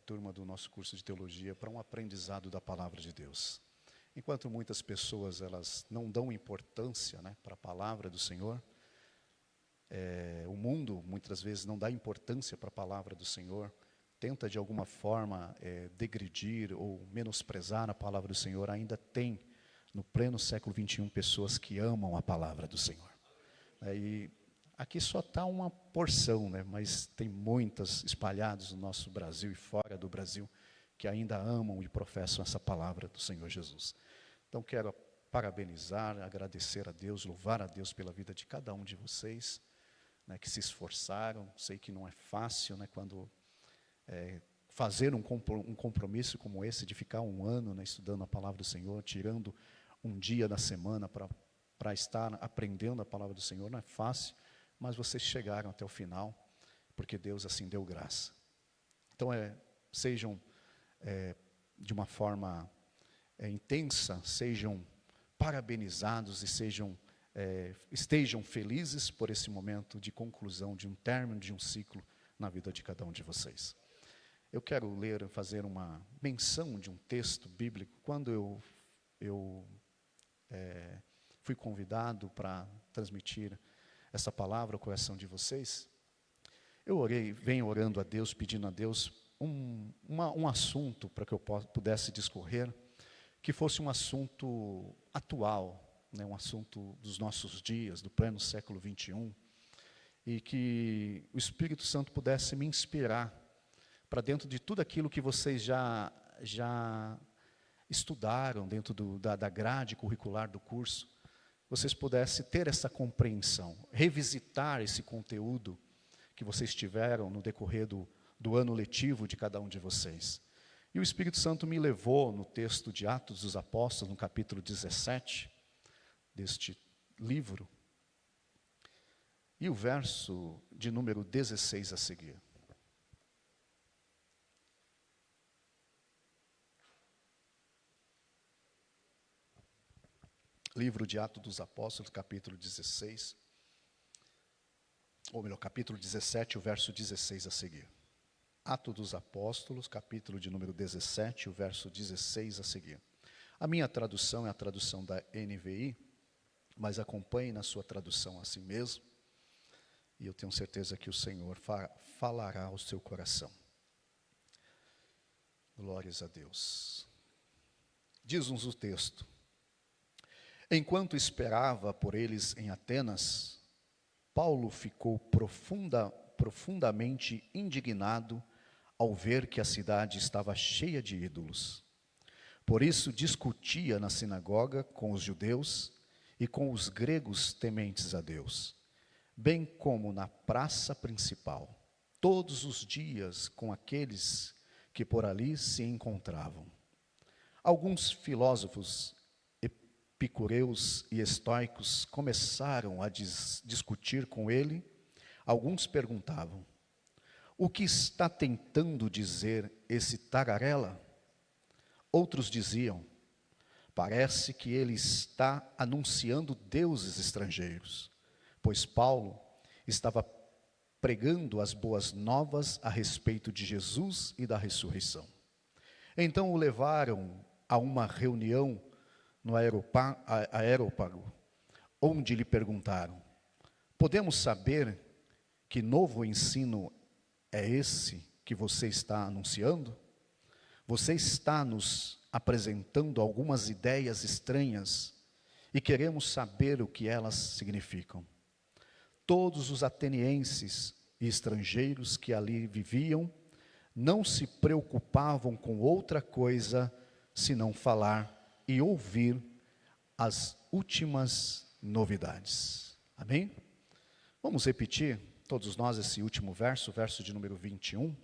turma do nosso curso de teologia para um aprendizado da palavra de Deus. Enquanto muitas pessoas elas não dão importância, né, para a palavra do Senhor, o mundo muitas vezes não dá importância para a palavra do Senhor, tenta de alguma forma degredir ou menosprezar a palavra do Senhor. Ainda tem no pleno século XXI pessoas que amam a palavra do Senhor. E aqui só está uma porção, né, mas tem muitas espalhadas no nosso Brasil e fora do Brasil que ainda amam e professam essa palavra do Senhor Jesus. Então quero parabenizar, agradecer a Deus, louvar a Deus pela vida de cada um de vocês, né, que se esforçaram. Sei que não é fácil, né, quando fazer um compromisso como esse, de ficar um ano, né, estudando a palavra do Senhor, tirando um dia da semana para estar aprendendo a palavra do Senhor, não é fácil, mas vocês chegaram até o final, porque Deus assim deu graça. Então, sejam de uma forma intensa, sejam parabenizados e estejam felizes por esse momento de conclusão, de um término de um ciclo na vida de cada um de vocês. Eu quero fazer uma menção de um texto bíblico. Quando eu fui convidado para transmitir essa palavra ao coração de vocês, eu venho orando a Deus, pedindo a Deus um assunto para que eu pudesse discorrer, que fosse um assunto atual, né, um assunto dos nossos dias, do pleno século XXI, e que o Espírito Santo pudesse me inspirar para dentro de tudo aquilo que vocês já estudaram dentro da grade curricular do curso, vocês pudessem ter essa compreensão, revisitar esse conteúdo que vocês tiveram no decorrer do ano letivo de cada um de vocês. E o Espírito Santo me levou no texto de Atos dos Apóstolos, no capítulo 17, deste livro, e o verso de número 16 a seguir. Livro de Atos dos Apóstolos, capítulo 16, ou melhor, capítulo 17, o verso 16 a seguir. Atos dos Apóstolos, capítulo de número 17, o verso 16 a seguir. A minha tradução é a tradução da NVI, mas acompanhe na sua tradução assim mesmo, e eu tenho certeza que o Senhor falará ao seu coração. Glórias a Deus. Diz-nos o texto: enquanto esperava por eles em Atenas, Paulo ficou profundamente indignado ao ver que a cidade estava cheia de ídolos. Por isso discutia na sinagoga com os judeus e com os gregos tementes a Deus, bem como na praça principal, todos os dias com aqueles que por ali se encontravam. Alguns filósofos epicureus e estoicos começaram a discutir com ele. Alguns perguntavam: o que está tentando dizer esse tagarela? Outros diziam: parece que ele está anunciando deuses estrangeiros, pois Paulo estava pregando as boas novas a respeito de Jesus e da ressurreição. Então o levaram a uma reunião no aerópago, onde lhe perguntaram: podemos saber que novo ensino é esse que você está anunciando? Você está nos apresentando algumas ideias estranhas e queremos saber o que elas significam. Todos os atenienses e estrangeiros que ali viviam não se preocupavam com outra coisa senão falar e ouvir as últimas novidades. Amém? Vamos repetir, todos nós, esse último verso, o verso de número 21.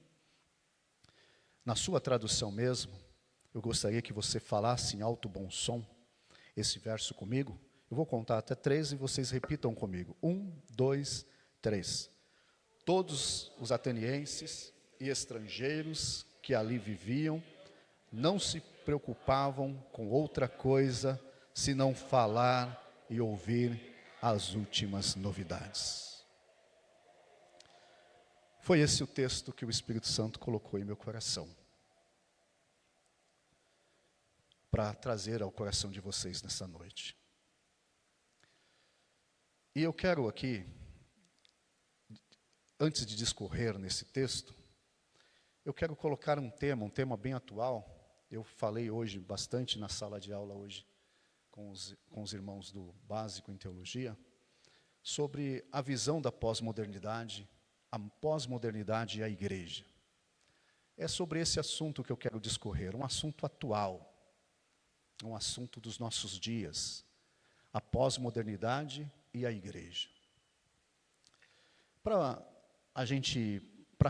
Na sua tradução mesmo, eu gostaria que você falasse em alto bom som esse verso comigo. Eu vou contar até 3 e vocês repitam comigo. 1, 2, 3. Todos os atenienses e estrangeiros que ali viviam não se preocupavam com outra coisa senão falar e ouvir as últimas novidades. Foi esse o texto que o Espírito Santo colocou em meu coração. para trazer ao coração de vocês nessa noite. E eu quero aqui, antes de discorrer nesse texto, eu quero colocar um tema bem atual. Eu falei hoje bastante na sala de aula hoje com os irmãos do Básico em Teologia, sobre a visão da pós-modernidade, a pós-modernidade e a igreja. É sobre esse assunto que eu quero discorrer, um assunto atual, um assunto dos nossos dias, a pós-modernidade e a igreja. Para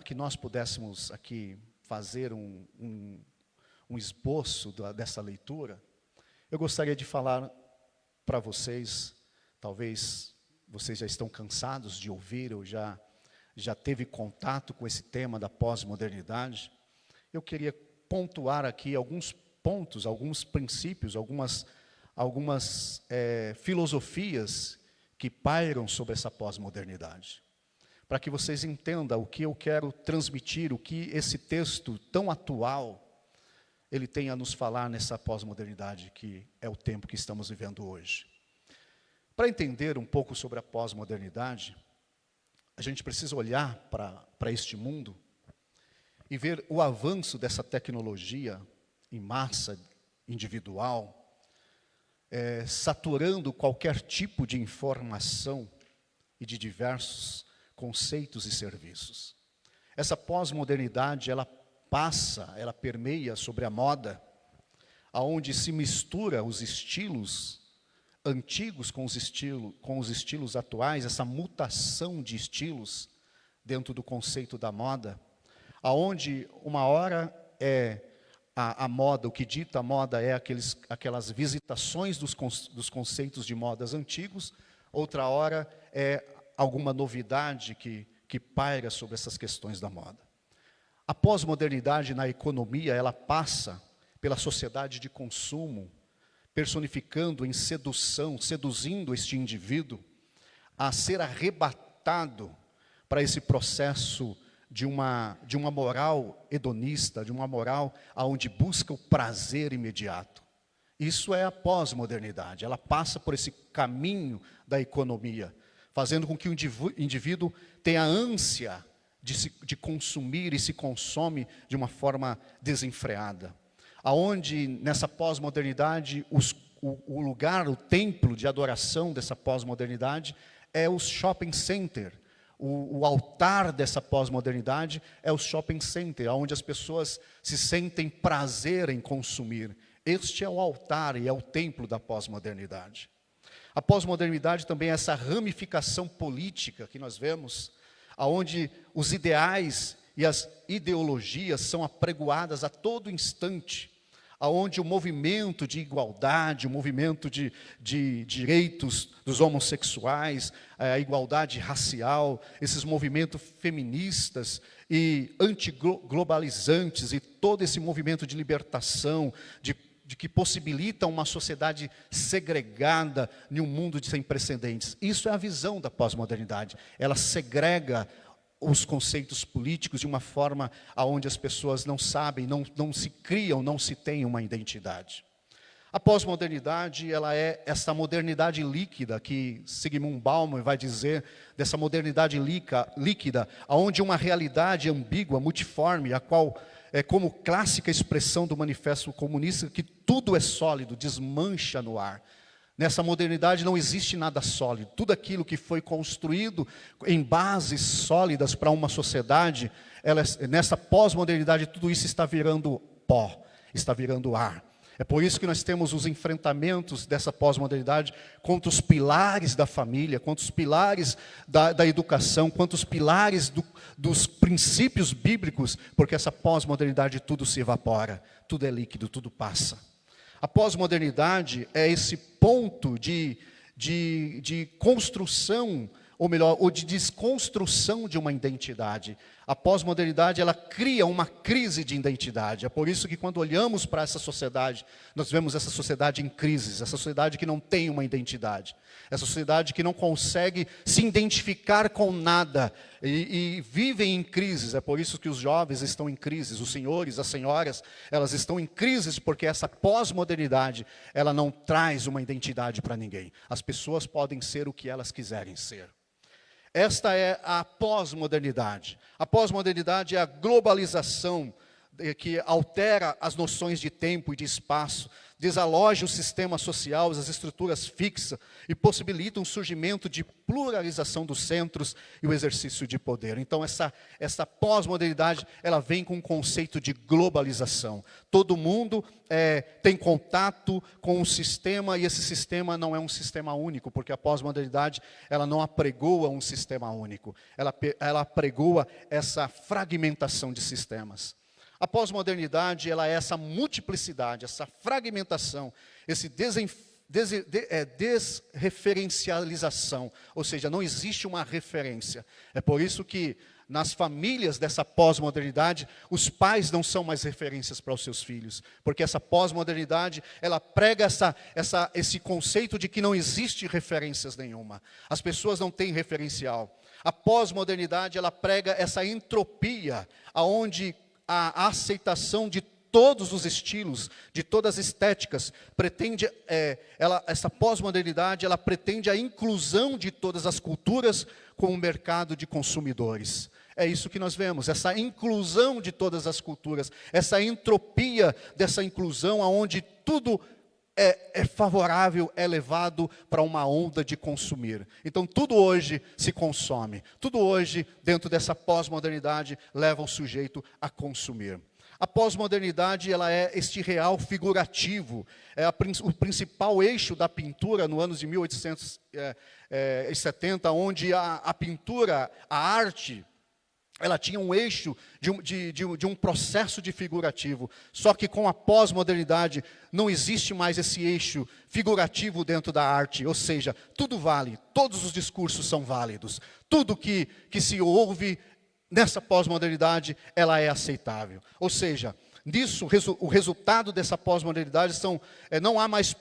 que nós pudéssemos aqui fazer um esboço dessa leitura, eu gostaria de falar para vocês, talvez vocês já estão cansados de ouvir, ou já teve contato com esse tema da pós-modernidade. Eu queria pontuar aqui alguns pontos, alguns princípios, algumas filosofias que pairam sobre essa pós-modernidade, para que vocês entendam o que eu quero transmitir, o que esse texto tão atual, ele tem a nos falar nessa pós-modernidade, que é o tempo que estamos vivendo hoje. Para entender um pouco sobre a pós-modernidade, a gente precisa olhar para este mundo e ver o avanço dessa tecnologia em massa individual, saturando qualquer tipo de informação e de diversos conceitos e serviços. Essa pós-modernidade, ela permeia sobre a moda, aonde se mistura os estilos antigos com os estilos atuais, essa mutação de estilos dentro do conceito da moda, aonde uma hora a moda, o que dita a moda é aquelas visitações dos conceitos de modas antigos, outra hora é alguma novidade que paira sobre essas questões da moda. A pós-modernidade na economia, ela passa pela sociedade de consumo, personificando em seduzindo este indivíduo a ser arrebatado para esse processo de uma moral hedonista, de uma moral onde busca o prazer imediato. Isso é a pós-modernidade, ela passa por esse caminho da economia, fazendo com que o indivíduo tenha ânsia de consumir e se consome de uma forma desenfreada. Aonde nessa pós-modernidade, o lugar, o templo de adoração dessa pós-modernidade é o shopping center. O altar dessa pós-modernidade é o shopping center, onde as pessoas se sentem prazer em consumir. Este é o altar e é o templo da pós-modernidade. A pós-modernidade também é essa ramificação política que nós vemos, onde os ideais e as ideologias são apregoadas a todo instante, onde o movimento de igualdade, o movimento de direitos dos homossexuais, a igualdade racial, esses movimentos feministas e antiglobalizantes e todo esse movimento de libertação, de que possibilita uma sociedade segregada em um mundo sem precedentes. Isso é a visão da pós-modernidade. Ela segrega os conceitos políticos de uma forma onde as pessoas não sabem, não se criam, não se têm uma identidade. A pós-modernidade, ela é essa modernidade líquida que Zygmunt Bauman vai dizer, dessa modernidade líquida, onde uma realidade ambígua, multiforme, a qual é como clássica expressão do Manifesto Comunista, que tudo é sólido, desmancha no ar. Nessa modernidade não existe nada sólido. Tudo aquilo que foi construído em bases sólidas para uma sociedade, nessa pós-modernidade, tudo isso está virando pó, está virando ar. É por isso que nós temos os enfrentamentos dessa pós-modernidade contra os pilares da família, contra os pilares da educação, contra os pilares dos princípios bíblicos, porque essa pós-modernidade tudo se evapora, tudo é líquido, tudo passa. A pós-modernidade é esse ponto de construção, ou melhor, ou de desconstrução de uma identidade, A pós-modernidade, ela cria uma crise de identidade. É por isso que quando olhamos para essa sociedade, nós vemos essa sociedade em crises, essa sociedade que não tem uma identidade, essa sociedade que não consegue se identificar com nada e vivem em crises. É por isso que os jovens estão em crises, os senhores, as senhoras, elas estão em crises porque essa pós-modernidade, ela não traz uma identidade para ninguém. As pessoas podem ser o que elas quiserem ser. Esta é a pós-modernidade. A pós-modernidade é a globalização que altera as noções de tempo e de espaço, desaloja o sistema social, as estruturas fixas e possibilita um surgimento de pluralização dos centros e o exercício de poder. Então, essa pós-modernidade, ela vem com um conceito de globalização. Todo mundo tem contato com um sistema, e esse sistema não é um sistema único, porque a pós-modernidade, ela não apregoa um sistema único, ela apregoa essa fragmentação de sistemas. A pós-modernidade, ela é essa multiplicidade, essa fragmentação, esse desreferencialização, ou seja, não existe uma referência. É por isso que nas famílias dessa pós-modernidade, os pais não são mais referências para os seus filhos, porque essa pós-modernidade, ela prega esse conceito de que não existe referências nenhuma. As pessoas não têm referencial. A pós-modernidade, ela prega essa entropia, aonde a aceitação de todos os estilos, de todas as estéticas, essa pós-modernidade, ela pretende a inclusão de todas as culturas com o mercado de consumidores. É isso que nós vemos, essa inclusão de todas as culturas, essa entropia dessa inclusão, onde tudo é favorável, é levado para uma onda de consumir. Então, tudo hoje se consome. Tudo hoje, dentro dessa pós-modernidade, leva o sujeito a consumir. A pós-modernidade, ela é este real figurativo. É o principal eixo da pintura no anos de 1870, onde a pintura, a arte, ela tinha um eixo de um processo de figurativo. Só que com a pós-modernidade não existe mais esse eixo figurativo dentro da arte. Ou seja, tudo vale, todos os discursos são válidos. Tudo que se ouve nessa pós-modernidade, ela é aceitável. Ou seja, nisso, o resultado dessa pós-modernidade não há mais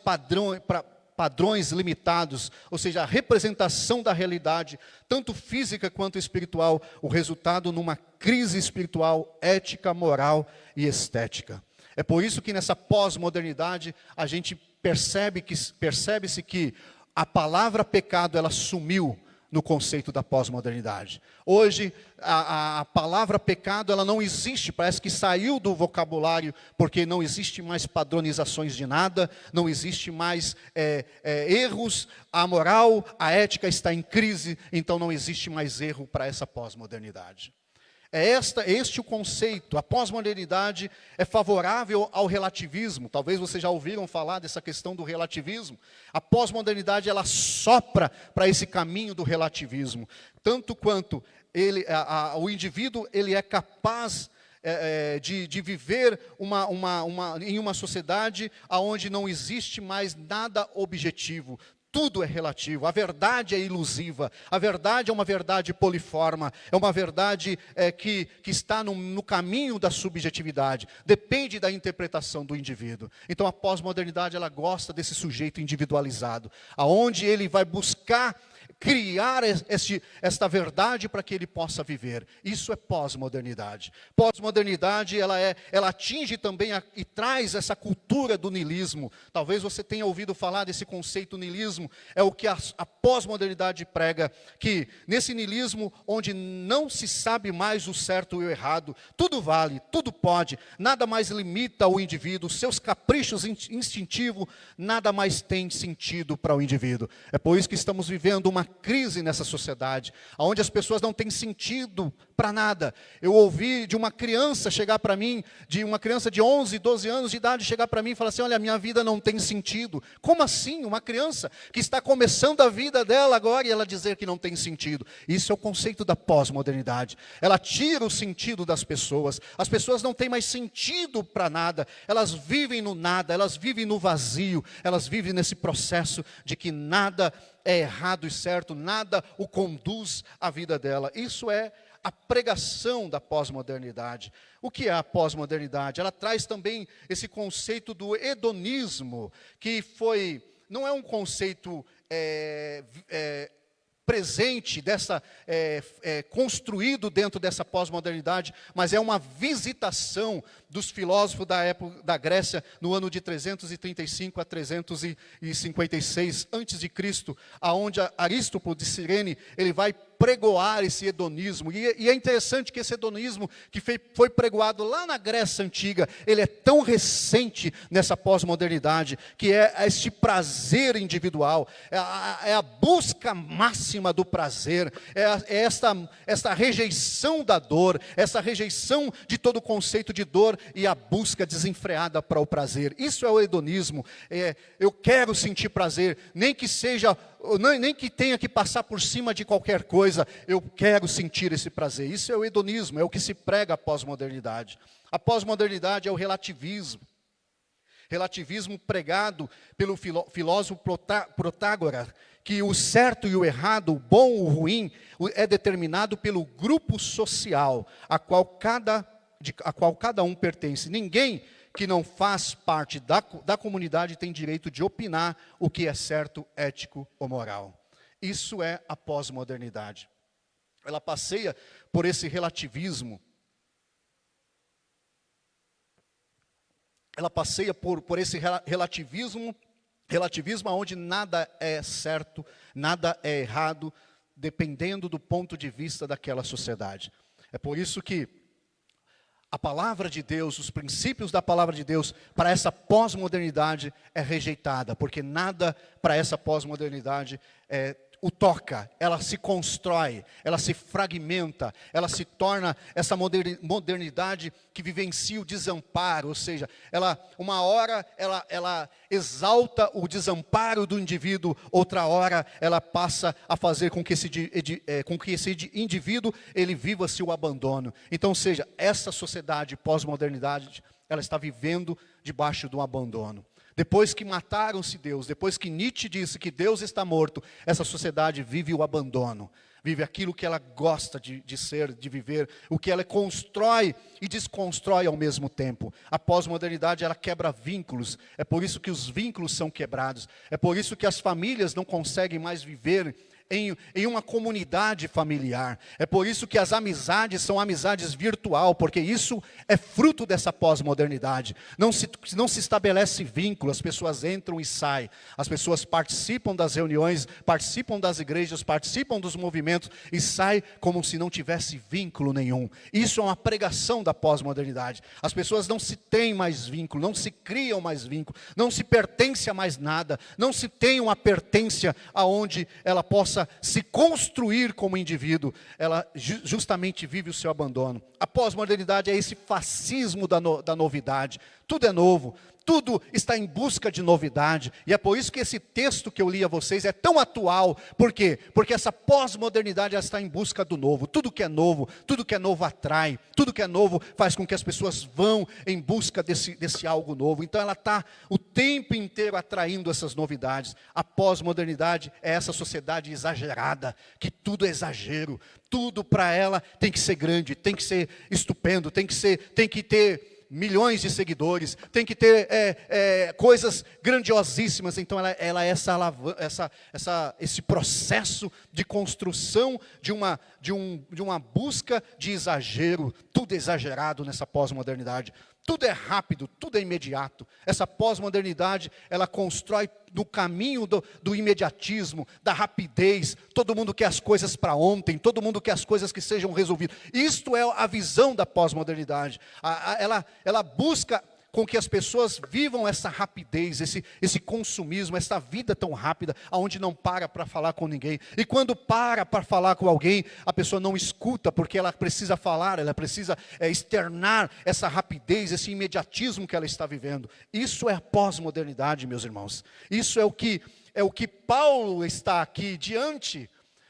padrões limitados, ou seja, a representação da realidade, tanto física quanto espiritual, o resultado numa crise espiritual, ética, moral e estética. É por isso que nessa pós-modernidade a gente percebe-se que a palavra pecado, ela sumiu no conceito da pós-modernidade. Hoje, a palavra pecado, ela não existe, parece que saiu do vocabulário, porque não existe mais padronizações de nada, não existe mais erros, a moral, a ética está em crise, então não existe mais erro para essa pós-modernidade. É este o conceito. A pós-modernidade é favorável ao relativismo. Talvez vocês já ouviram falar dessa questão do relativismo. A pós-modernidade, ela sopra para esse caminho do relativismo. Tanto quanto o indivíduo ele é capaz de viver em uma sociedade onde não existe mais nada objetivo. Tudo é relativo, a verdade é ilusiva, a verdade é uma verdade poliforma, é uma verdade que está no caminho da subjetividade, depende da interpretação do indivíduo. Então a pós-modernidade, ela gosta desse sujeito individualizado, aonde ele vai buscar criar esta verdade para que ele possa viver. Isso é pós-modernidade. Pós-modernidade, ela atinge também e traz essa cultura do niilismo. Talvez você tenha ouvido falar desse conceito niilismo. É o que a pós-modernidade prega, que nesse niilismo, onde não se sabe mais o certo e o errado, tudo vale, tudo pode, nada mais limita o indivíduo, seus caprichos instintivos, nada mais tem sentido para o indivíduo. É por isso que estamos vivendo uma crise nessa sociedade, onde as pessoas não têm sentido para nada. Eu ouvi de uma criança chegar para mim, de uma criança de 11, 12 anos de idade, chegar para mim e falar assim: olha, minha vida não tem sentido. Como assim? Uma criança que está começando a vida dela agora e ela dizer que não tem sentido. Isso é o conceito da pós-modernidade. Ela tira o sentido das pessoas. As pessoas não têm mais sentido para nada. Elas vivem no nada, elas vivem no vazio, elas vivem nesse processo de que nada é errado e certo, nada o conduz à vida dela. Isso é a pregação da pós-modernidade. O que é a pós-modernidade? Ela traz também esse conceito do hedonismo, que não é um conceito presente, construído dentro dessa pós-modernidade, mas é uma visitação dos filósofos da época da Grécia, no ano de 335 a 356 a.C., aonde Arístopo de Cirene, ele vai pregoar esse hedonismo, e é interessante que esse hedonismo que foi pregoado lá na Grécia Antiga, ele é tão recente nessa pós-modernidade, que é este prazer individual, é a busca máxima do prazer, é esta rejeição da dor, essa rejeição de todo o conceito de dor, e a busca desenfreada para o prazer. Isso é o hedonismo. Eu quero sentir prazer, nem que tenha que passar por cima de qualquer coisa, eu quero sentir esse prazer. Isso é o hedonismo, é o que se prega a pós-modernidade. A pós-modernidade é o relativismo. Relativismo pregado pelo filósofo Protágoras, que o certo e o errado, o bom e o ruim, é determinado pelo grupo social a qual cada um pertence. Ninguém que não faz parte da comunidade tem direito de opinar o que é certo, ético ou moral. Isso é a pós-modernidade. Ela passeia por esse relativismo. Ela passeia por esse relativismo onde nada é certo, nada é errado, dependendo do ponto de vista daquela sociedade. É por isso que a palavra de Deus, os princípios da palavra de Deus, para essa pós-modernidade é rejeitada, porque nada para essa pós-modernidade o toca, ela se constrói, ela se fragmenta, ela se torna essa modernidade que vivencia o desamparo, ou seja, uma hora ela exalta o desamparo do indivíduo, outra hora ela passa a fazer com que esse indivíduo ele viva-se o abandono. Então, ou seja, essa sociedade pós-modernidade, ela está vivendo debaixo de um abandono. Depois que mataram-se Deus, depois que Nietzsche disse que Deus está morto, essa sociedade vive o abandono, vive aquilo que ela gosta de ser, de viver, o que ela constrói e desconstrói ao mesmo tempo. A pós-modernidade, ela quebra vínculos, é por isso que os vínculos são quebrados, é por isso que as famílias não conseguem mais viver em uma comunidade familiar. É por isso que as amizades são amizades virtual, porque isso é fruto dessa pós-modernidade. Não se estabelece vínculo, as pessoas entram e saem, as pessoas participam das reuniões, participam das igrejas, participam dos movimentos e saem como se não tivesse vínculo nenhum. Isso é uma pregação da pós-modernidade. As pessoas não se têm mais vínculo, não se criam mais vínculo, não se pertence a mais nada, não se tem uma pertence aonde ela possa se construir como indivíduo, ela justamente vive o seu abandono. A pós-modernidade é esse fascismo da novidade. Tudo é novo, tudo está em busca de novidade, e é por isso que esse texto que eu li a vocês é tão atual. Por quê? Porque essa pós-modernidade está em busca do novo. Tudo que é novo atrai, tudo que é novo faz com que as pessoas vão em busca desse algo novo. Então ela está o tempo inteiro atraindo essas novidades. A pós-modernidade é essa sociedade exagerada, que tudo é exagero, tudo para ela tem que ser grande, tem que ser estupendo, tem que ter milhões de seguidores, tem que ter coisas grandiosíssimas. Então ela é esse processo de construção de uma busca de exagero, tudo exagerado nessa pós-modernidade. Tudo é rápido, tudo é imediato. Essa pós-modernidade, ela constrói no caminho do imediatismo, da rapidez. Todo mundo quer as coisas para ontem, todo mundo quer as coisas que sejam resolvidas. Isto é a visão da pós-modernidade. Ela busca com que as pessoas vivam essa rapidez, esse consumismo, essa vida tão rápida, onde não para falar com ninguém. E quando para falar com alguém, a pessoa não escuta, porque ela precisa falar, ela precisa externar essa rapidez, esse imediatismo que ela está vivendo. Isso é a pós-modernidade, meus irmãos. Isso é o que Paulo está aqui diante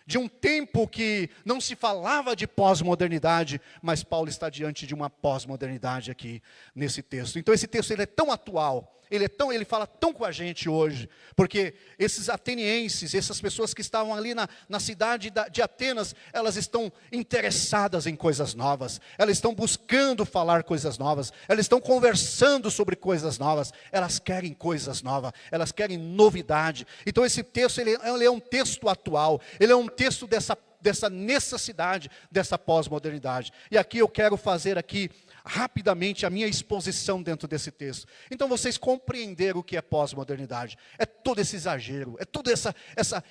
de um tempo que não se falava de pós-modernidade, mas Paulo está diante de uma pós-modernidade aqui nesse texto. Então esse texto ele é tão atual, ele fala tão com a gente hoje, porque esses atenienses, essas pessoas que estavam ali na cidade de Atenas, elas estão interessadas em coisas novas, elas estão buscando falar coisas novas, elas estão conversando sobre coisas novas, elas querem coisas novas, elas querem novidade. Então esse texto ele é um texto atual, ele é um texto dessa necessidade, dessa pós-modernidade. E aqui eu quero fazer aqui rapidamente a minha exposição dentro desse texto. Então vocês compreenderam o que é pós-modernidade. É todo esse exagero, é todo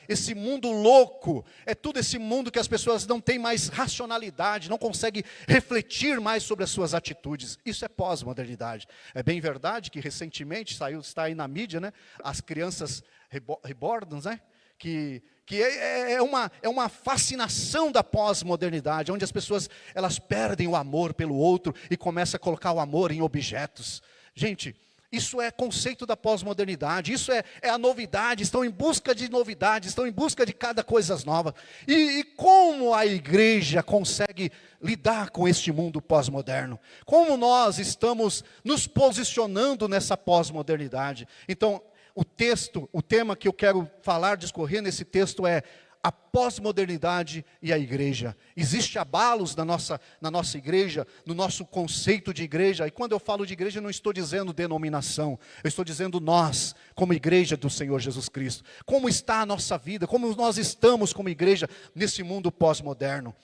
esse mundo louco, é todo esse mundo que as pessoas não têm mais racionalidade, não conseguem refletir mais sobre as suas atitudes. Isso é pós-modernidade. É bem verdade que recentemente está aí na mídia, né, as crianças reborn, né, que é uma fascinação da pós-modernidade, onde as pessoas elas perdem o amor pelo outro e começam a colocar o amor em objetos. Gente, isso é conceito da pós-modernidade, isso é a novidade, estão em busca de novidade, estão em busca de cada coisa nova. E como a igreja consegue lidar com este mundo pós-moderno? Como nós estamos nos posicionando nessa pós-modernidade? Então, o tema que eu quero falar, discorrer nesse texto é a pós-modernidade e a igreja. Existem abalos na nossa igreja, no nosso conceito de igreja. E quando eu falo de igreja, eu não estou dizendo denominação. Eu estou dizendo nós, como igreja do Senhor Jesus Cristo. Como está a nossa vida, como nós estamos como igreja nesse mundo pós-moderno.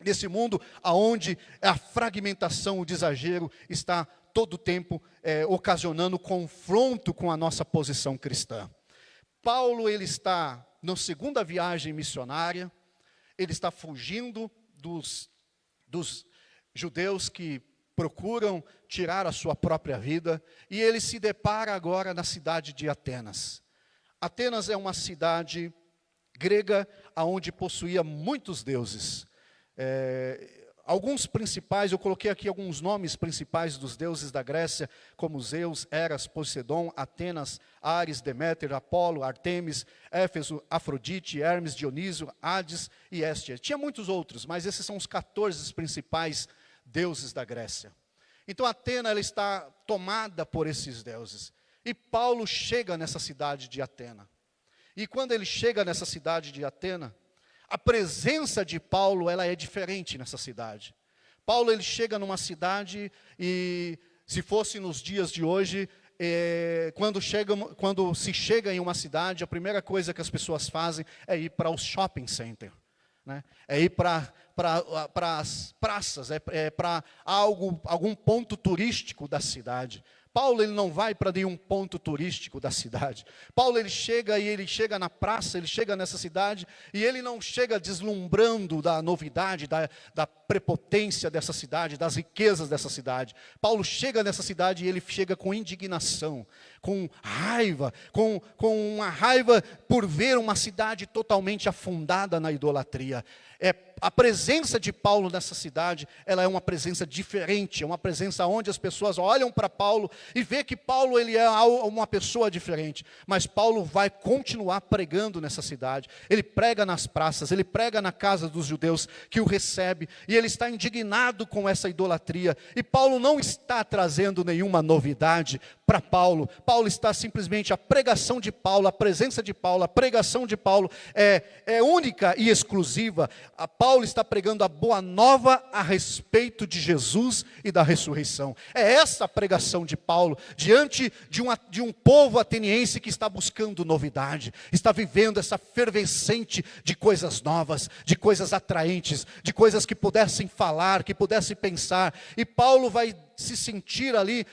Nesse mundo onde a fragmentação, o exagero está todo o tempo ocasionando confronto com a nossa posição cristã. Paulo, ele está na segunda viagem missionária, ele está fugindo dos judeus que procuram tirar a sua própria vida, e ele se depara agora na cidade de Atenas. Atenas é uma cidade grega, onde possuía muitos deuses. Alguns principais, eu coloquei aqui alguns nomes principais dos deuses da Grécia, como Zeus, Eras, Poseidon, Atenas, Ares, Deméter, Apolo, Artemis, Éfeso, Afrodite, Hermes, Dionísio, Hades e Héstia. Tinha muitos outros, mas esses são os 14 principais deuses da Grécia. Então Atenas ela está tomada por esses deuses. E Paulo chega nessa cidade de Atenas. E quando ele chega nessa cidade de Atenas, a presença de Paulo, ela é diferente nessa cidade. Paulo, ele chega numa cidade e, se fosse nos dias de hoje, quando se chega em uma cidade, a primeira coisa que as pessoas fazem é ir para os shopping centers, né? É ir para as praças, para algum ponto turístico da cidade. Paulo ele não vai para nenhum ponto turístico da cidade. Paulo ele chega na praça, ele chega nessa cidade e ele não chega deslumbrando da novidade, da prepotência dessa cidade, das riquezas dessa cidade. Paulo chega nessa cidade e ele chega com indignação, com raiva, com uma raiva por ver uma cidade totalmente afundada na idolatria. A presença de Paulo nessa cidade, ela é uma presença diferente, é uma presença onde as pessoas olham para Paulo e vê que Paulo ele é uma pessoa diferente. Mas Paulo vai continuar pregando nessa cidade. Ele prega nas praças, ele prega na casa dos judeus que o recebe, e ele está indignado com essa idolatria. E Paulo não está trazendo nenhuma novidade para Paulo. Paulo está simplesmente, a pregação de Paulo, a presença de Paulo, a pregação de Paulo é única e exclusiva. Paulo está pregando a boa nova a respeito de Jesus e da ressurreição. É essa a pregação de Paulo, diante de um povo ateniense que está buscando novidade, está vivendo essa fervescente de coisas novas, de coisas atraentes, de coisas que pudessem falar, que pudessem pensar. E Paulo vai se sentir ali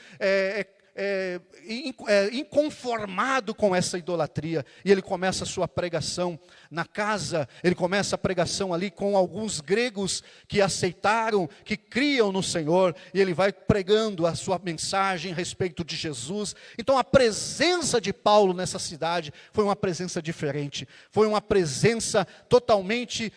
inconformado com essa idolatria, e ele começa a sua pregação na casa, ele começa a pregação ali com alguns gregos que aceitaram, que criam no Senhor, e ele vai pregando a sua mensagem a respeito de Jesus. Então a presença de Paulo nessa cidade foi uma presença diferente, foi uma presença totalmente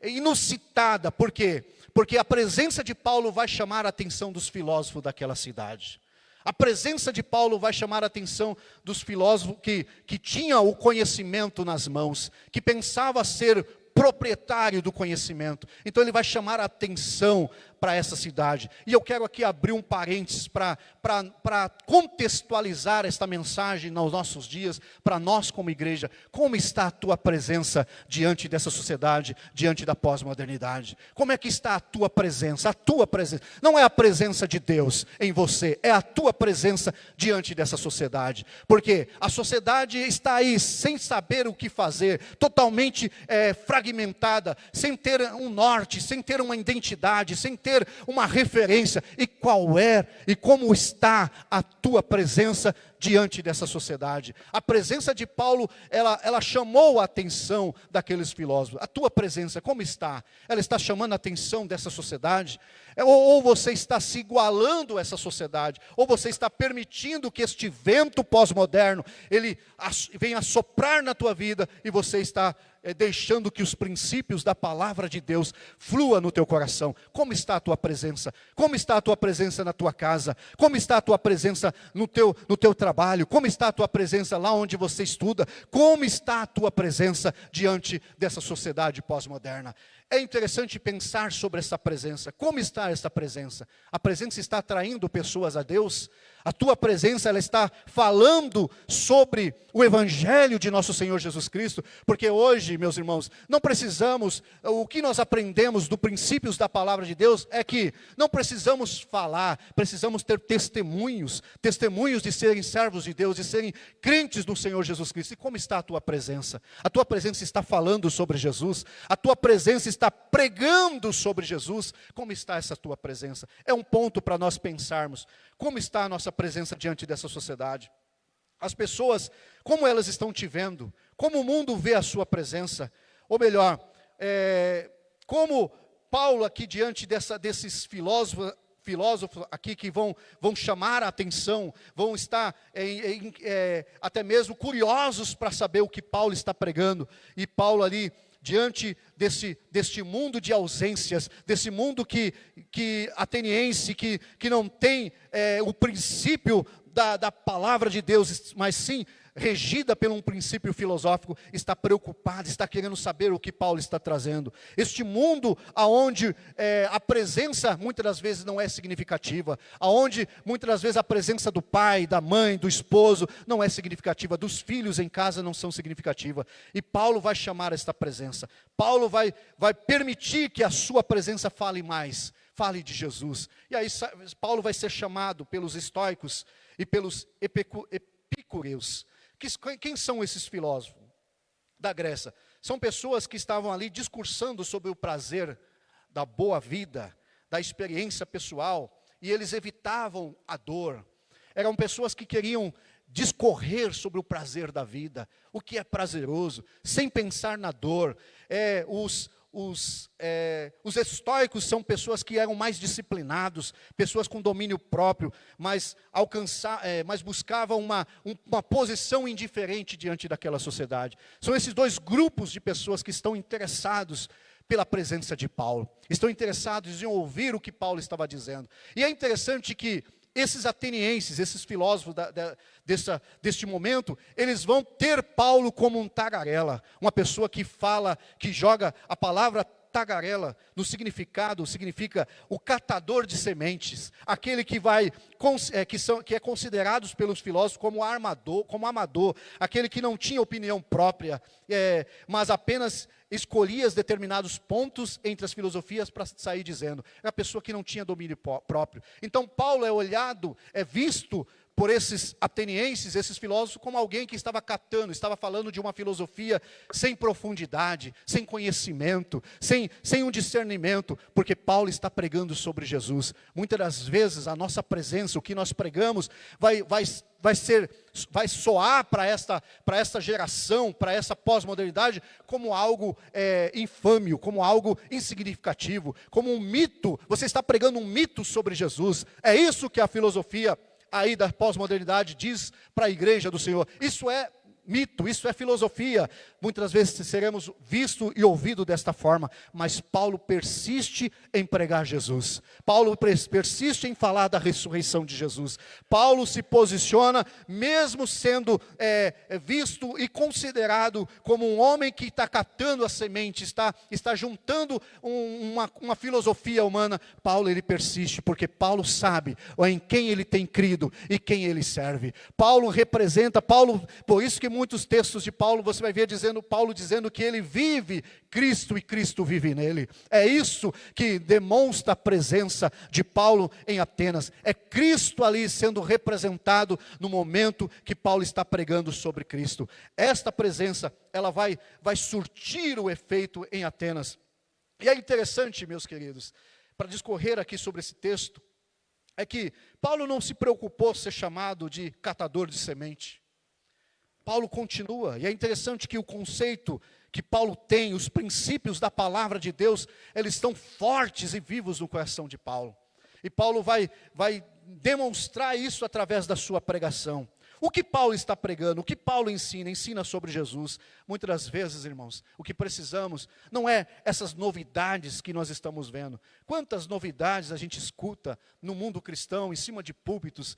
inusitada. Por quê? Porque a presença de Paulo vai chamar a atenção dos filósofos daquela cidade. A presença de Paulo vai chamar a atenção dos filósofos que tinha o conhecimento nas mãos, que pensava ser proprietário do conhecimento. Então ele vai chamar a atenção para essa cidade. E eu quero aqui abrir um parênteses para contextualizar esta mensagem nos nossos dias, para nós como igreja. Como está a tua presença diante dessa sociedade, diante da pós-modernidade? Como é que está a tua presença? A tua presença. Não é a presença de Deus em você, é a tua presença diante dessa sociedade. Porque a sociedade está aí sem saber o que fazer, totalmente fragmentada, sem ter um norte, sem ter uma identidade, sem ter uma referência. E qual é e como está a tua presença diante dessa sociedade? A presença de Paulo, ela chamou a atenção daqueles filósofos. A tua presença, como está? Ela está chamando a atenção dessa sociedade? Ou você está se igualando a essa sociedade? Ou você está permitindo que este vento pós-moderno, ele venha soprar na tua vida e você está deixando que os princípios da palavra de Deus flua no teu coração? Como está a tua presença? Como está a tua presença na tua casa? Como está a tua presença no teu trabalho? Como está a tua presença lá onde você estuda? Como está a tua presença diante dessa sociedade pós-moderna? É interessante pensar sobre essa presença. Como está essa presença? A presença está atraindo pessoas a Deus? A tua presença, ela está falando sobre o Evangelho de nosso Senhor Jesus Cristo? Porque hoje, meus irmãos, não precisamos, o que nós aprendemos dos princípios da palavra de Deus é que não precisamos falar, precisamos ter testemunhos de serem servos de Deus, de serem crentes no Senhor Jesus Cristo. E como está a tua presença? A tua presença está falando sobre Jesus? A tua presença está pregando sobre Jesus? Como está essa tua presença? É um ponto para nós pensarmos. Como está a nossa presença diante dessa sociedade? As pessoas, como elas estão te vendo? Como o mundo vê a sua presença? Ou melhor, como Paulo aqui diante desses filósofos aqui que vão chamar a atenção, vão estar até mesmo curiosos para saber o que Paulo está pregando. E Paulo ali, diante deste mundo de ausências, desse mundo ateniense, que não tem o princípio da palavra de Deus, mas sim regida por um princípio filosófico, está preocupado, está querendo saber o que Paulo está trazendo. Este mundo aonde a presença muitas das vezes não é significativa, aonde muitas das vezes a presença do pai, da mãe, do esposo não é significativa, dos filhos em casa não são significativa. E Paulo vai chamar esta presença. Paulo vai permitir que a sua presença fale mais, fale de Jesus. E aí Paulo vai ser chamado pelos estoicos e pelos epicúreos. Quem são esses filósofos da Grécia? São pessoas que estavam ali discursando sobre o prazer da boa vida, da experiência pessoal, e eles evitavam a dor. Eram pessoas que queriam discorrer sobre o prazer da vida, o que é prazeroso, sem pensar na dor. Os estoicos são pessoas que eram mais disciplinados, pessoas com domínio próprio, mas buscavam uma posição indiferente diante daquela sociedade. São esses dois grupos de pessoas que estão interessados pela presença de Paulo, estão interessados em ouvir o que Paulo estava dizendo. E é interessante que esses atenienses, esses filósofos deste momento, eles vão ter Paulo como um tagarela, uma pessoa que fala, que joga a palavra tagarela no significado, significa o catador de sementes, aquele que é considerado pelos filósofos como amador, aquele que não tinha opinião própria, mas apenas escolhia determinados pontos entre as filosofias para sair dizendo. É a pessoa que não tinha domínio próprio. Então Paulo é visto por esses atenienses, esses filósofos, como alguém que estava estava falando de uma filosofia sem profundidade, sem conhecimento, sem um discernimento, porque Paulo está pregando sobre Jesus. Muitas das vezes a nossa presença, o que nós pregamos, vai soar para esta geração, para essa pós-modernidade, como algo infâmio, como algo insignificativo, como um mito. Você está pregando um mito sobre Jesus. É isso que a filosofia aí da pós-modernidade diz para a igreja do Senhor. Isso é mito, isso é filosofia. Muitas vezes seremos visto e ouvido desta forma, mas Paulo persiste em pregar Jesus. Paulo persiste em falar da ressurreição de Jesus. Paulo se posiciona, mesmo sendo visto e considerado como um homem que está catando a semente, está juntando uma filosofia humana. Paulo, ele persiste, porque Paulo sabe em quem ele tem crido e quem ele serve. Paulo representa, por isso que muitos textos de Paulo, você vai ver Paulo dizendo que ele vive Cristo e Cristo vive nele. É isso que demonstra a presença de Paulo em Atenas. É Cristo ali sendo representado no momento que Paulo está pregando sobre Cristo. Esta presença, ela vai surtir o efeito em Atenas. E é interessante, meus queridos, para discorrer aqui sobre esse texto, é que Paulo não se preocupou ser chamado de catador de semente. Paulo continua, e é interessante que o conceito que Paulo tem, os princípios da palavra de Deus, eles estão fortes e vivos no coração de Paulo. E Paulo vai demonstrar isso através da sua pregação. O que Paulo está pregando, o que Paulo ensina sobre Jesus. Muitas das vezes, irmãos, o que precisamos não é essas novidades que nós estamos vendo. Quantas novidades a gente escuta no mundo cristão, em cima de púlpitos,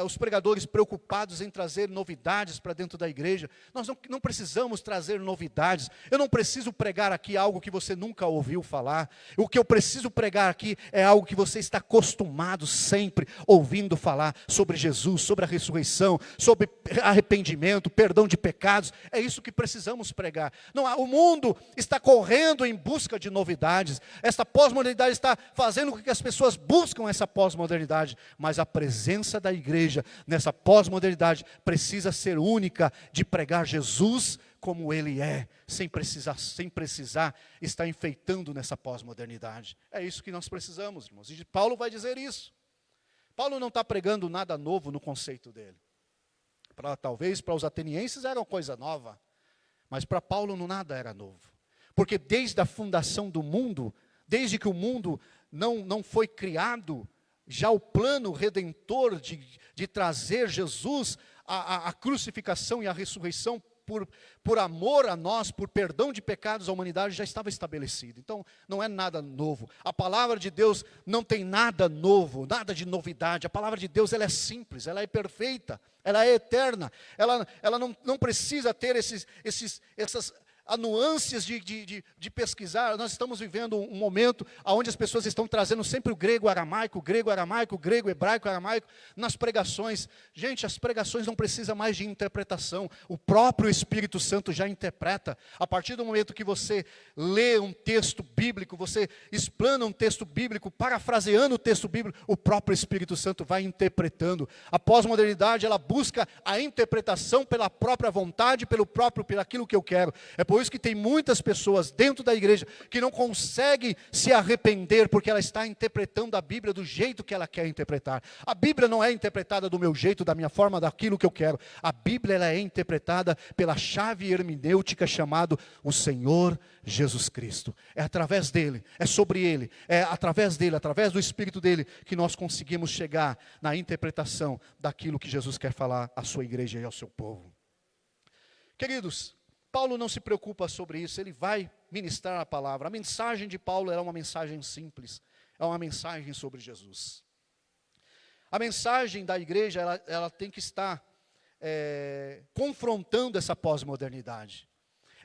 os pregadores preocupados em trazer novidades para dentro da igreja. Nós não precisamos trazer novidades. Eu não preciso pregar aqui algo que você nunca ouviu falar. O que eu preciso pregar aqui é algo que você está acostumado sempre ouvindo falar sobre Jesus, sobre a ressurreição, sobre arrependimento, perdão de pecados. É isso que precisamos pregar. Não, o mundo está correndo em busca de novidades. Essa pós-modernidade está fazendo com que as pessoas buscam essa pós-modernidade, mas a presença da igreja nessa pós-modernidade precisa ser única, de pregar Jesus como Ele é, sem precisar estar enfeitando nessa pós-modernidade. É isso que nós precisamos, irmãos. E Paulo vai dizer isso. Paulo não está pregando nada novo no conceito dele. Talvez para os atenienses era uma coisa nova, mas para Paulo nada era novo. Porque desde a fundação do mundo, desde que o mundo não foi criado, já o plano redentor de trazer Jesus, a crucificação e a ressurreição, por amor a nós, por perdão de pecados à humanidade, já estava estabelecido. Então, não é nada novo. A palavra de Deus não tem nada novo, nada de novidade. A palavra de Deus, ela é simples, ela é perfeita, ela é eterna. Ela não precisa ter essas nuances de pesquisar. Nós estamos vivendo um momento onde as pessoas estão trazendo sempre o grego aramaico, grego hebraico, aramaico, nas pregações. Gente, as pregações não precisam mais de interpretação. O próprio Espírito Santo já interpreta. A partir do momento que você lê um texto bíblico, você explana um texto bíblico, parafraseando o texto bíblico, o próprio Espírito Santo vai interpretando. A pós-modernidade, ela busca a interpretação pela própria vontade, pelo aquilo que eu quero. É por isso que tem muitas pessoas dentro da igreja que não conseguem se arrepender, porque ela está interpretando a Bíblia do jeito que ela quer interpretar. A Bíblia não é interpretada do meu jeito, da minha forma, daquilo que eu quero. A Bíblia, ela é interpretada pela chave hermenêutica chamado o Senhor Jesus Cristo. É através dele, é sobre ele, é através dele, através do Espírito dele, que nós conseguimos chegar na interpretação daquilo que Jesus quer falar à sua igreja e ao seu povo. Queridos, Paulo não se preocupa sobre isso, ele vai ministrar a palavra. A mensagem de Paulo era uma mensagem simples, é uma mensagem sobre Jesus. A mensagem da igreja, ela tem que estar confrontando essa pós-modernidade.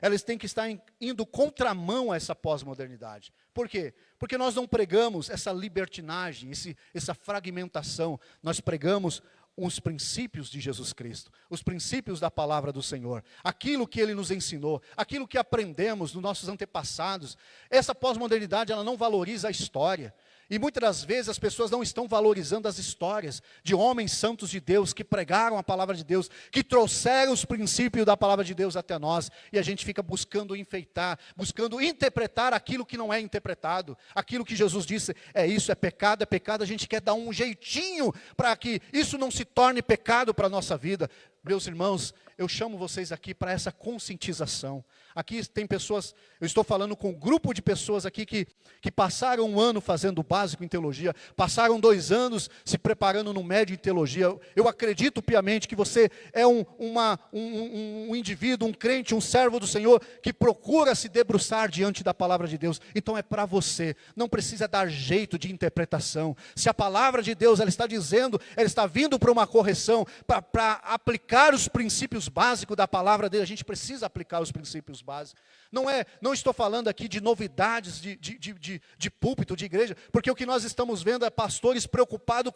Elas têm que estar indo contramão a essa pós-modernidade. Por quê? Porque nós não pregamos essa libertinagem, essa fragmentação. Nós pregamos os princípios de Jesus Cristo, os princípios da palavra do Senhor, aquilo que Ele nos ensinou, aquilo que aprendemos dos nossos antepassados. Essa pós-modernidade, ela não valoriza a história. E muitas das vezes as pessoas não estão valorizando as histórias de homens santos de Deus que pregaram a palavra de Deus, que trouxeram os princípios da palavra de Deus até nós, e a gente fica buscando enfeitar, buscando interpretar aquilo que não é interpretado, aquilo que Jesus disse, isso é pecado, a gente quer dar um jeitinho para que isso não se torne pecado para a nossa vida. Meus irmãos, eu chamo vocês aqui para essa conscientização. Aqui tem pessoas, eu estou falando com um grupo de pessoas aqui que passaram um ano fazendo básico em teologia, passaram 2 anos se preparando no médio em teologia. Eu acredito piamente que você é um indivíduo, um crente, um servo do Senhor, que procura se debruçar diante da palavra de Deus. Então é para você, não precisa dar jeito de interpretação. Se a palavra de Deus, ela está dizendo, ela está vindo para uma correção, para aplicar os princípios básicos da palavra dele, a gente precisa aplicar os princípios básicos. Não estou falando aqui de novidades de púlpito, de igreja, porque o que nós estamos vendo é pastores preocupados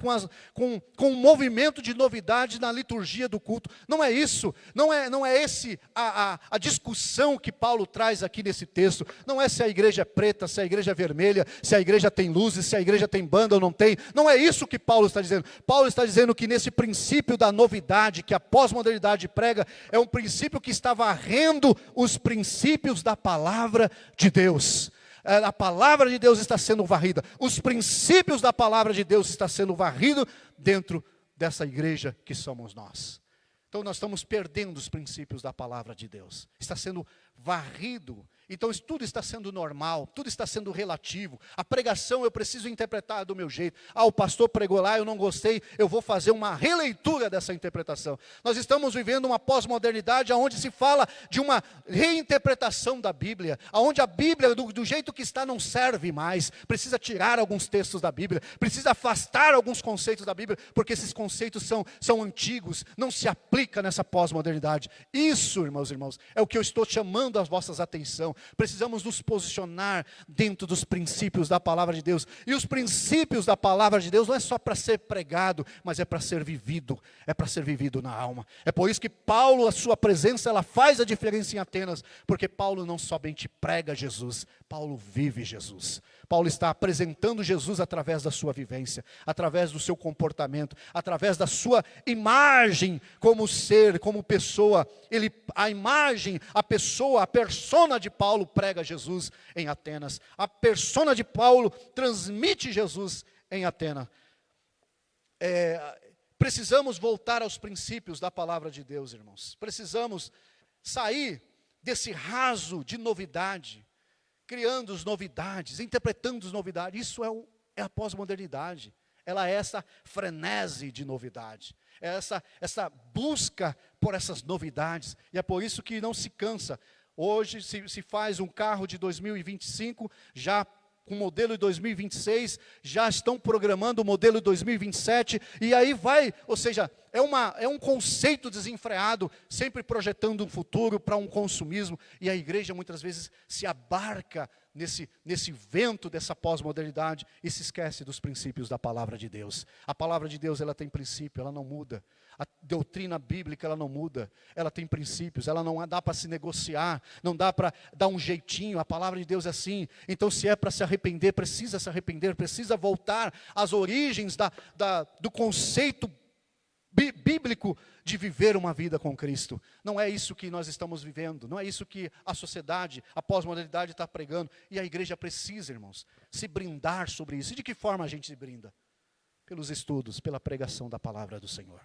com o movimento de novidade na liturgia do culto. Não é isso, não é esse a discussão que Paulo traz aqui nesse texto. Não é se a igreja é preta, se a igreja é vermelha, se a igreja tem luzes, se a igreja tem banda ou não tem. Não é isso que Paulo está dizendo. Paulo está dizendo que nesse princípio da novidade, que a pós-modernidade prega, é um princípio que está varrendo os princípios da palavra de Deus. A palavra de Deus está sendo varrida. Os princípios da palavra de Deus estão sendo varridos dentro dessa igreja que somos nós. Então nós estamos perdendo os princípios da palavra de Deus. Está sendo varrido. Então isso tudo está sendo normal, tudo está sendo relativo. A pregação eu preciso interpretar do meu jeito. O pastor pregou lá, eu não gostei, eu vou fazer uma releitura dessa interpretação. Nós estamos vivendo uma pós-modernidade onde se fala de uma reinterpretação da Bíblia, onde a Bíblia do jeito que está não serve mais. Precisa tirar alguns textos da Bíblia, precisa afastar alguns conceitos da Bíblia, porque esses conceitos são antigos, não se aplica nessa pós-modernidade. Isso, irmãos, é o que eu estou chamando a vossa atenção. Precisamos nos posicionar dentro dos princípios da palavra de Deus. E os princípios da palavra de Deus não é só para ser pregado, mas é para ser vivido. É para ser vivido na alma. É por isso que Paulo, a sua presença, ela faz a diferença em Atenas. Porque Paulo não somente prega Jesus, Paulo vive Jesus. Paulo está apresentando Jesus através da sua vivência, através do seu comportamento, através da sua imagem como ser, como pessoa. A imagem, a pessoa, a persona de Paulo prega Jesus em Atenas. A persona de Paulo transmite Jesus em Atenas. Precisamos voltar aos princípios da palavra de Deus, irmãos. Precisamos sair desse raso de novidade, criando as novidades, interpretando as novidades. Isso é a pós-modernidade. Ela é essa frenesi de novidade. É essa busca por essas novidades. E é por isso que não se cansa. Hoje se faz um carro de 2025, já com o modelo de 2026, já estão programando o modelo de 2027, e aí vai, ou seja, é um conceito desenfreado, sempre projetando um futuro para um consumismo, e a igreja muitas vezes se abarca nesse vento dessa pós-modernidade e se esquece dos princípios da palavra de Deus. A palavra de Deus, ela tem princípio, ela não muda. A doutrina bíblica, ela não muda, ela tem princípios, ela não dá para se negociar, não dá para dar um jeitinho. A palavra de Deus é assim. Então se é para se arrepender, precisa voltar às origens do conceito bíblico de viver uma vida com Cristo. Não é isso que nós estamos vivendo, não é isso que a sociedade, a pós-modernidade está pregando, e a igreja precisa, irmãos, se brindar sobre isso. E de que forma a gente se brinda? Pelos estudos, pela pregação da palavra do Senhor,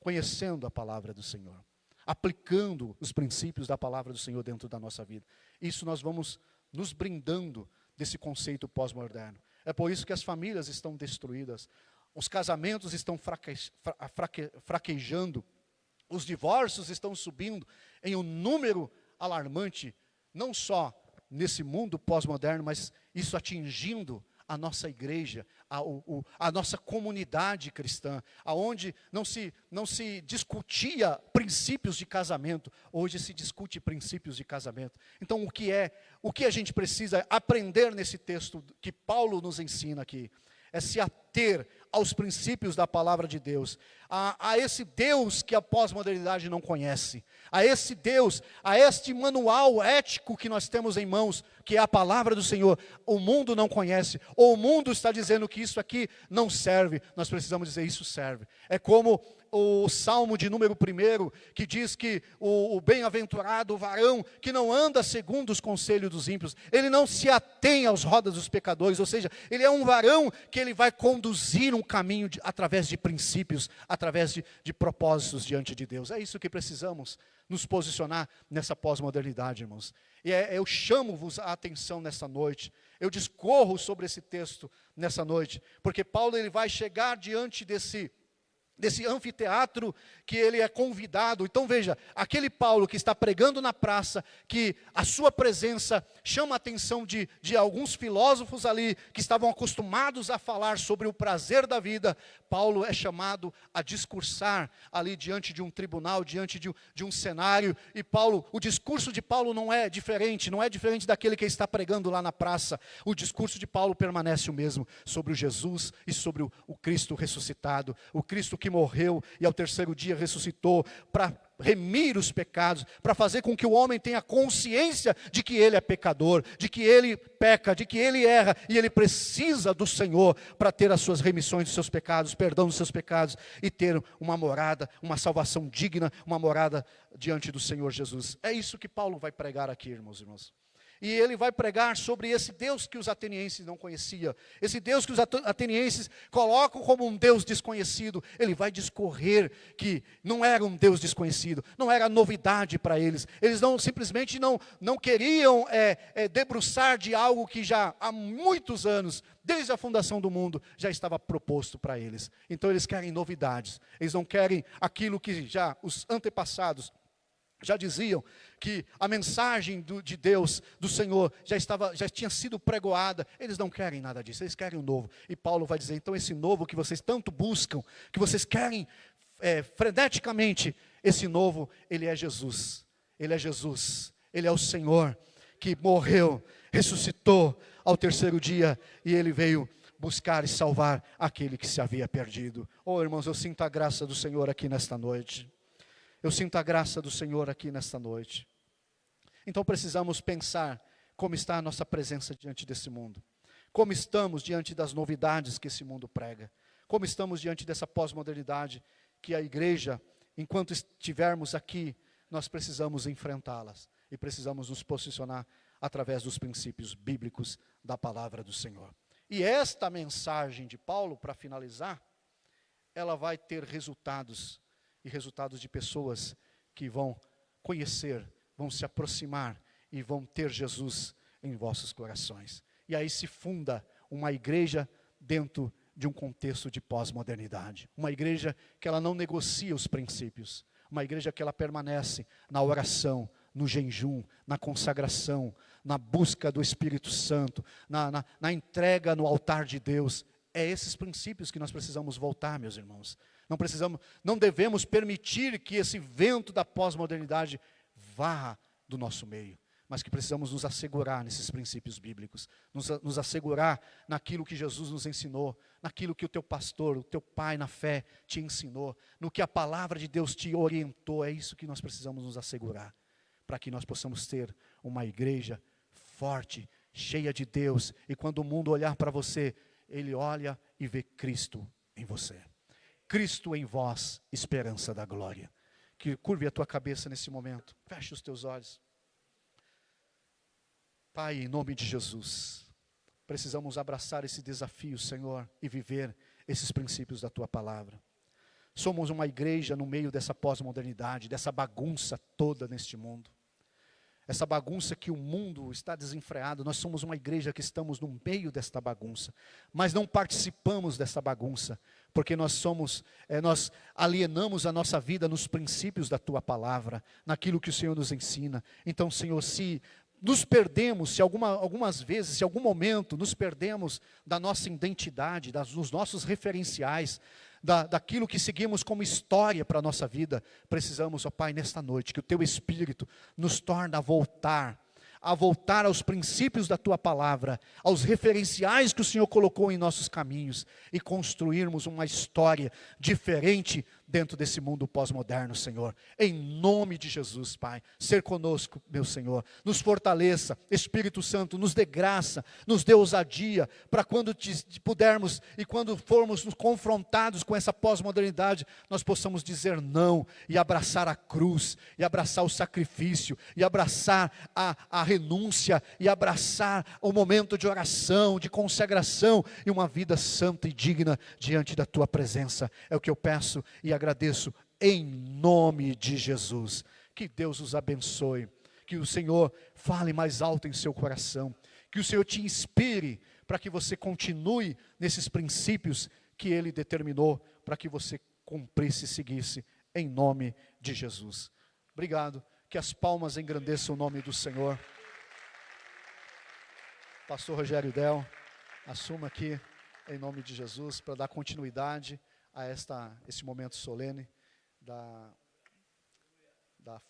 conhecendo a palavra do Senhor, aplicando os princípios da palavra do Senhor dentro da nossa vida. Isso nós vamos nos brindando desse conceito pós-moderno. É por isso que as famílias estão destruídas, os casamentos estão fraquejando, os divórcios estão subindo em um número alarmante, não só nesse mundo pós-moderno, mas isso atingindo a nossa igreja, a nossa comunidade cristã, aonde não se discutia princípios de casamento, hoje se discute princípios de casamento. Então o que a gente precisa aprender nesse texto que Paulo nos ensina aqui? É se ater aos princípios da palavra de Deus, a esse Deus que a pós-modernidade não conhece, a esse Deus, a este manual ético que nós temos em mãos, que é a palavra do Senhor. O mundo não conhece, ou o mundo está dizendo que isso aqui não serve, nós precisamos dizer isso serve. É como o Salmo de número 1, que diz que o bem-aventurado, o varão, que não anda segundo os conselhos dos ímpios, ele não se atém às rodas dos pecadores, ou seja, ele é um varão que ele vai conduzir um caminho através de princípios, através de propósitos diante de Deus. É isso que precisamos nos posicionar nessa pós-modernidade, irmãos. E eu chamo-vos a atenção nessa noite, Eu discorro sobre esse texto nessa noite, porque Paulo ele vai chegar diante desse anfiteatro que ele é convidado. Então veja, aquele Paulo que está pregando na praça, que a sua presença chama a atenção de alguns filósofos ali, que estavam acostumados a falar sobre o prazer da vida, Paulo é chamado a discursar ali diante de um tribunal, diante de um cenário, e Paulo, o discurso de Paulo não é diferente daquele que está pregando lá na praça. O discurso de Paulo permanece o mesmo, sobre o Jesus e sobre o Cristo ressuscitado, o Cristo que morreu e ao terceiro dia ressuscitou para remir os pecados, para fazer com que o homem tenha consciência de que ele é pecador, de que ele peca, de que ele erra, e ele precisa do Senhor para ter as suas remissões dos seus pecados, perdão dos seus pecados, e ter uma morada, uma salvação digna, uma morada diante do Senhor Jesus. É isso que Paulo vai pregar aqui, irmãos. E ele vai pregar sobre esse Deus que os atenienses não conheciam, esse Deus que os atenienses colocam como um Deus desconhecido. Ele vai discorrer que não era um Deus desconhecido, não era novidade para eles. Eles simplesmente não queriam debruçar de algo que já há muitos anos, desde a fundação do mundo, já estava proposto para eles. Então eles querem novidades, eles não querem aquilo que já os antepassados já diziam, que a mensagem de Deus, do Senhor, já tinha sido pregoada. Eles não querem nada disso, eles querem o novo. E Paulo vai dizer, então esse novo que vocês tanto buscam, que vocês querem freneticamente, esse novo, ele é Jesus. Ele é Jesus, ele é o Senhor, que morreu, ressuscitou ao terceiro dia, e ele veio buscar e salvar aquele que se havia perdido. Oh, irmãos, eu sinto a graça do Senhor aqui nesta noite. Eu sinto a graça do Senhor aqui nesta noite. Então precisamos pensar como está a nossa presença diante desse mundo. Como estamos diante das novidades que esse mundo prega. Como estamos diante dessa pós-modernidade que a igreja, enquanto estivermos aqui, nós precisamos enfrentá-las. E precisamos nos posicionar através dos princípios bíblicos da palavra do Senhor. E esta mensagem de Paulo, para finalizar, ela vai ter resultados de pessoas que vão conhecer, vão se aproximar e vão ter Jesus em vossos corações. E aí se funda uma igreja dentro de um contexto de pós-modernidade. Uma igreja que ela não negocia os princípios. Uma igreja que ela permanece na oração, no jejum, na consagração, na busca do Espírito Santo, na entrega no altar de Deus. É esses princípios que nós precisamos voltar, meus irmãos. Não devemos permitir que esse vento da pós-modernidade varra do nosso meio, mas que precisamos nos assegurar nesses princípios bíblicos, nos assegurar naquilo que Jesus nos ensinou, naquilo que o teu pastor, o teu pai na fé te ensinou, no que a palavra de Deus te orientou. É isso que nós precisamos nos assegurar, para que nós possamos ter uma igreja forte, cheia de Deus, e quando o mundo olhar para você, ele olha e vê Cristo em você. Cristo em vós, esperança da glória. Que curve a tua cabeça nesse momento, feche os teus olhos. Pai, em nome de Jesus, precisamos abraçar esse desafio, Senhor, e viver esses princípios da tua palavra. Somos uma igreja no meio dessa pós-modernidade, dessa bagunça toda neste mundo. Essa bagunça que o mundo está desenfreado, nós somos uma igreja que estamos no meio desta bagunça, mas não participamos dessa bagunça, porque nós alienamos a nossa vida nos princípios da Tua palavra, naquilo que o Senhor nos ensina. Então, Senhor, se nos perdemos, se algumas vezes, se algum momento nos perdemos da nossa identidade, dos nossos referenciais, daquilo que seguimos como história para a nossa vida, precisamos, ó Pai, nesta noite, que o Teu Espírito nos torne a voltar aos princípios da Tua palavra, aos referenciais que o Senhor colocou em nossos caminhos, e construirmos uma história diferente dentro desse mundo pós-moderno, Senhor. Em nome de Jesus, Pai, ser conosco, meu Senhor, nos fortaleça, Espírito Santo, nos dê graça, nos dê ousadia, para quando pudermos e quando formos confrontados com essa pós-modernidade, nós possamos dizer não, e abraçar a cruz, e abraçar o sacrifício, e abraçar a renúncia, e abraçar o momento de oração, de consagração, e uma vida santa e digna diante da Tua presença. É o que eu peço e agradeço em nome de Jesus. Que Deus os abençoe, que o Senhor fale mais alto em seu coração, Que o Senhor te inspire para que você continue nesses princípios que Ele determinou para que você cumprisse e seguisse, em nome de Jesus. Obrigado. Que as palmas engrandeçam o nome do Senhor. Pastor Rogério Del, assuma aqui, em nome de Jesus, para dar continuidade a esse momento solene da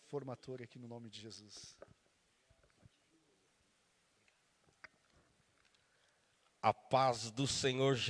formatura aqui no nome de Jesus. A paz do Senhor Jesus.